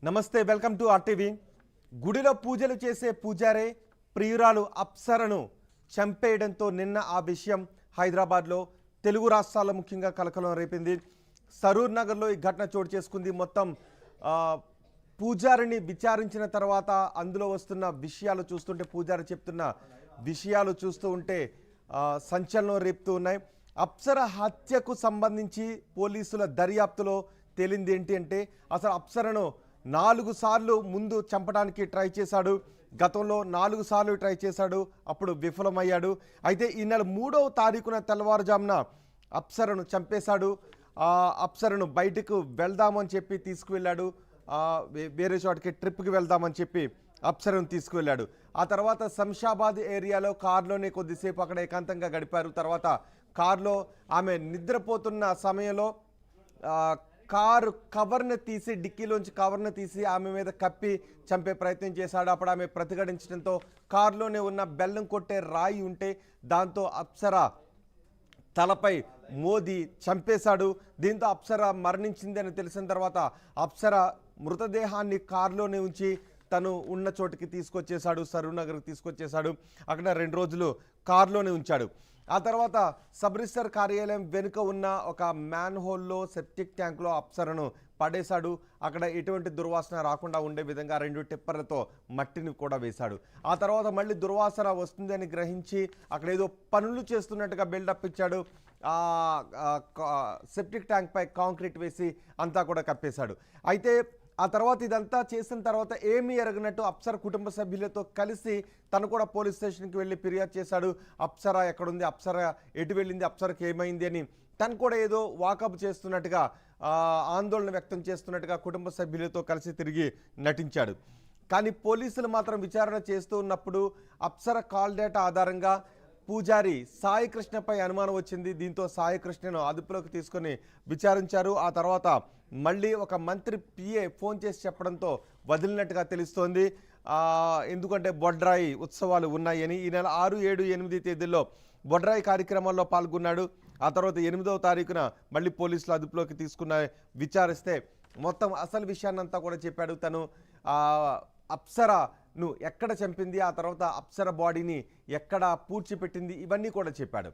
నమస్తే welcome to RTV. గుడిలో పూజలు చేసే పూజారే ప్రియురాలు అప్సరను చంపేయడంతో నిన్న ఆ విషయం హైదరాబాద్లో తెలుగు రాష్ట్రాల్లో ముఖ్యంగా కలకలం రేపింది. సరూర్ నగర్లో ఈ ఘటన చోటు చేసుకుంది. మొత్తం పూజారిని విచారించిన తర్వాత అందులో వస్తున్న విషయాలు చూస్తుంటే, పూజారి చెప్తున్న విషయాలు చూస్తూ ఉంటే సంచలనం రేపుతూ ఉన్నాయి. అప్సర హత్యకు సంబంధించి పోలీసుల దర్యాప్తులో తేలింది ఏంటి అంటే, అసలు అప్సరను 4 సార్లు ముందు చంపడానికి ట్రై చేశాడు. గతంలో 4 సార్లు ట్రై చేశాడు, అప్పుడు విఫలమయ్యాడు. అయితే ఈ నెల 3వ తారీఖున తెల్లవారుజామున అప్సరను చంపేశాడు. అప్సరను బయటకు వెళ్దామని చెప్పి తీసుకువెళ్ళాడు. వేరే చోటకి ట్రిప్కి వెళ్దామని చెప్పి అప్సరను తీసుకువెళ్ళాడు. ఆ తర్వాత శంషాబాద్ ఏరియాలో కారులోనే కొద్దిసేపు అక్కడ ఏకాంతంగా గడిపారు. తర్వాత కారులో ఆమె నిద్రపోతున్న సమయంలో కారు కవర్ను తీసి, డిక్కీలోంచి కవర్ను తీసి ఆమె మీద కప్పి చంపే ప్రయత్నం చేశాడు. అప్పుడు ఆమె ప్రతిఘటించడంతో కారులోనే ఉన్న బెల్లం కొట్టే రాయి ఉంటే దాంతో అప్సర తలపై మోది చంపేశాడు. దీంతో అప్సర మరణించింది అని తెలిసిన తర్వాత అప్సర మృతదేహాన్ని కారులోనే ఉంచి తను ఉన్న చోటికి తీసుకొచ్చేశాడు, సరూనగర్కి తీసుకొచ్చేశాడు. అక్కడ 2 రోజులు కారులోనే ఉంచాడు. ఆ తర్వాత సబ్ రిజిస్టర్ కార్యాలయం వెనుక ఉన్న ఒక మ్యాన్ హోల్లో, సెప్టిక్ ట్యాంక్లో అప్సరను పడేశాడు. అక్కడ ఎటువంటి దుర్వాసన రాకుండా ఉండే విధంగా 2 టిప్పర్లతో మట్టిని కూడా వేశాడు. ఆ తర్వాత మళ్ళీ దుర్వాసన వస్తుందని గ్రహించి అక్కడ ఏదో పనులు చేస్తున్నట్టుగా బిల్డప్ ఇచ్చాడు. సెప్టిక్ ట్యాంక్ పై కాంక్రీట్ వేసి అంతా కూడా కప్పేశాడు. అయితే ఆ తర్వాత ఇదంతా చేసిన తర్వాత ఏమీ ఎరగనట్టు అప్సర కుటుంబ సభ్యులతో కలిసి తను కూడా పోలీస్ స్టేషన్కి వెళ్ళి ఫిర్యాదు చేశాడు. అప్సర ఎక్కడుంది, అప్సర ఎటు వెళ్ళింది, అప్సరకి ఏమైంది అని తను కూడా ఏదో వాకప్ చేస్తున్నట్టుగా, ఆందోళన వ్యక్తం చేస్తున్నట్టుగా కుటుంబ సభ్యులతో కలిసి తిరిగి నటించాడు. కానీ పోలీసులు మాత్రం విచారణ చేస్తూ ఉన్నప్పుడు అప్సర కాల్ డేటా ఆధారంగా పూజారి సాయి కృష్ణపై అనుమానం వచ్చింది. దీంతో సాయి కృష్ణను అదుపులోకి తీసుకొని విచారించారు. ఆ తర్వాత మళ్ళీ ఒక మంత్రి పిఏ ఫోన్ చేసి చెప్పడంతో వదిలినట్టుగా తెలుస్తోంది. ఎందుకంటే బొడ్రాయి ఉత్సవాలు ఉన్నాయని. ఈ నెల 6, 7, 8 తేదీల్లో బొడ్రాయి కార్యక్రమాల్లో పాల్గొన్నాడు. ఆ తర్వాత 8వ తారీఖున మళ్ళీ పోలీసులు అదుపులోకి తీసుకున్న విచారిస్తే మొత్తం అసలు విషయాన్నంతా కూడా చెప్పాడు. తను అప్సరను ఎక్కడ చంపింది, ఆ తర్వాత అప్సర బాడీని ఎక్కడ పూడ్చిపెట్టింది, ఇవన్నీ కూడా చెప్పాడు.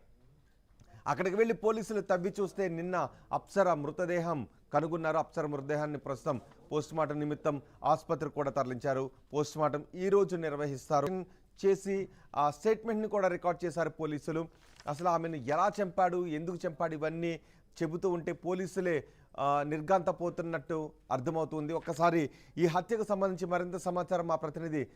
అక్కడికి వెళ్ళి పోలీసులు తవ్వి చూస్తే నిన్న అప్సర మృతదేహం కనుగొన్నారు. అప్సర మృతదేహాన్ని ప్రస్తుతం పోస్టుమార్టం నిమిత్తం ఆసుపత్రికి కూడా తరలించారు. పోస్టుమార్టం ఈరోజు నిర్వహిస్తారు. చేసి ఆ స్టేట్మెంట్ని కూడా రికార్డ్ చేశారు పోలీసులు. అసలు ఆమెను ఎలా చంపాడు, ఎందుకు చంపాడు, ఇవన్నీ చెబుతూ ఉంటే పోలీసులే నిర్ఘాంతపోతున్నట్టు అర్థమవుతుంది. ఒక్కసారి ఈ హత్యకు సంబంధించి మరింత సమాచారం మా ప్రతినిధి